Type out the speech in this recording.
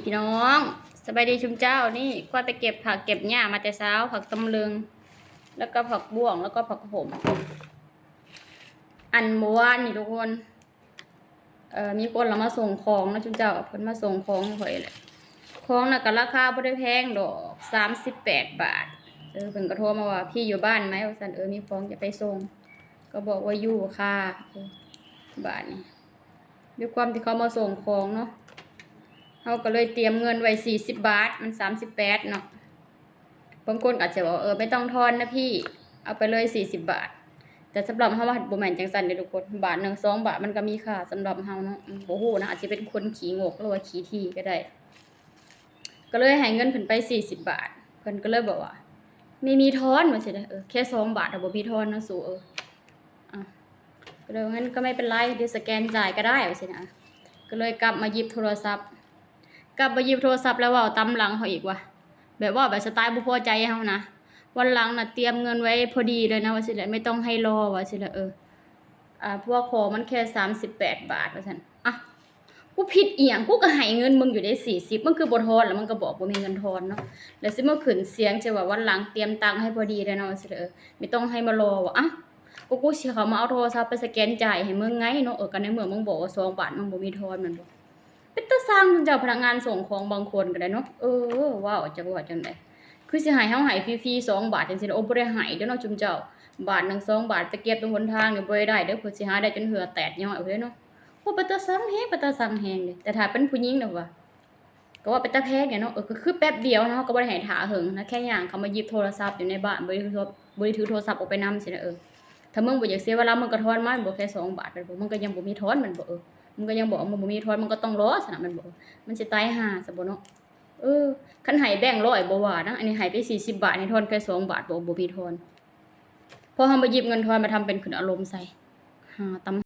พี่น้องสบายดีชุมเจ้านี่ก็ไปเก็บผักเก็บหญ้ามาแต่เช้าผักตำลึงแล้วก็ผักบ่วงแล้วก็ผักโขมอันเมื่อวานนี่ทุกคนมีคนเรามาส่งของนะชุมเจ้าเพิ่นมาส่งของข่อยแหละของน่ะก็ราคาบ่ได้แพงดอก38 บาทเพิ่นก็โทรมาว่าพี่อยู่บ้านไหมว่าซั่นมีของจะไปส่งก็บอกว่าอยู่ค่ะบ้านนี้ด้วยความที่เขามาส่งของเนาะเขาก็เลยเตรียมเงินไว้40 บาทมัน38เนาะบางคนอาจจะบอกไม่ต้องทอนนะพี่เอาไปเลย40 บาทแต่สำหรับเฮาว่าบ่แม่นจังซั่นเด้อทุกคนบาท1 2 บาทมันก็มีค่าสำหรับเฮาเนาะบ่ฮู้นะอาจจะเป็นคนขี้งกหรือว่าขี้ที่ก็ได้ก็เลยให้เงินเพิ่นไป40 บาทเพิ่นก็เลยบอกว่าไม่มีทอนว่าซั่นแค่2 บาทบ่มีทอนนะสู่ก็เลยงั้นก็ไม่เป็นไรเดี๋ยวสแกนจ่ายก็ได้ว่าซั่นนะก็เลยกลับมาหยิบโทรศัพท์แล้วว่าตำหลังเขาอีกว่ะแบบว่าแบบสไตล์บ่พอใจเฮานะวันหลังน่ะเตรียมเงินไว้พอดีเลยนะว่าสิแหละไม่ต้องให้รอว่าสิแหละพวกของมันแค่38 บาทว่าซั่นกูผิดอีหยังกูก็ให้เงินมึงอยู่ได้40มึงคือบ่ทอนแล้วมึงก็บอกบ่มีเงินทอนเนาะแล้วสิมาขึ้นเสียงจะว่าวันหลังเตรียมตังค์ให้พอดีเลยนะว่าสิไม่ต้องให้มารอว่ากูสิเข้ามาเอาโทรศัพท์ไปสแกนจ่ายให้มึงไงเนาะก็ในเมื่อมึงบอกว่า2 บาทมึงบ่มีทอนมันบ่เป็นตาสร้างเจ้าพนักงานส่งของบางคนก็ได้เนาะว้าวจักว่าจังได๋คือสิให้เฮาให้ฟรีๆ2 บาทจังซี่บ่ได้ให้เด้อเนาะจุมเจ้าบาท1 2 บาทไปเก็บตรงหนทางนี่บ่ได้เด้อเพิ่นสิหาได้จนเหือแตกย่อยเอาเด้อเนาะเป็นตาสั่งแฮงเป็นตาสั่งแฮงเด้แต่ถ้าเป็นผู้หญิงน่ะว่าก็ว่าเป็นตาแพงเนี่ยเนาะก็คือแป๊บเดียวเนาะก็บ่ได้ให้ท่าหึงนะแค่ย่างเข้ามาหยิบโทรศัพท์อยู่ในบ้านบ่ได้ถือโทรศัพท์ออกไปนำสินะถ้ามึงบ่อยากเสียเวลามึงก็ทอนมาบ่แค่2 บาทมันบ่มึงก็ยังบ่มีทอนมันบ่มึงก็ยังบอกมึงบ่มีทอนมึงก็ต้องรอซะนะมันบ่มันสิตายห่าซะบ่เนาะคันให้แบงค์100บ่ว่านะอันนี้ให้ไป40 บาทนี่ทอนแค่2 บาทบ่มีทอนพอเฮามาหยิบเงินทอนมาทำเป็นขึ้นอารมณ์ใส่หาตำ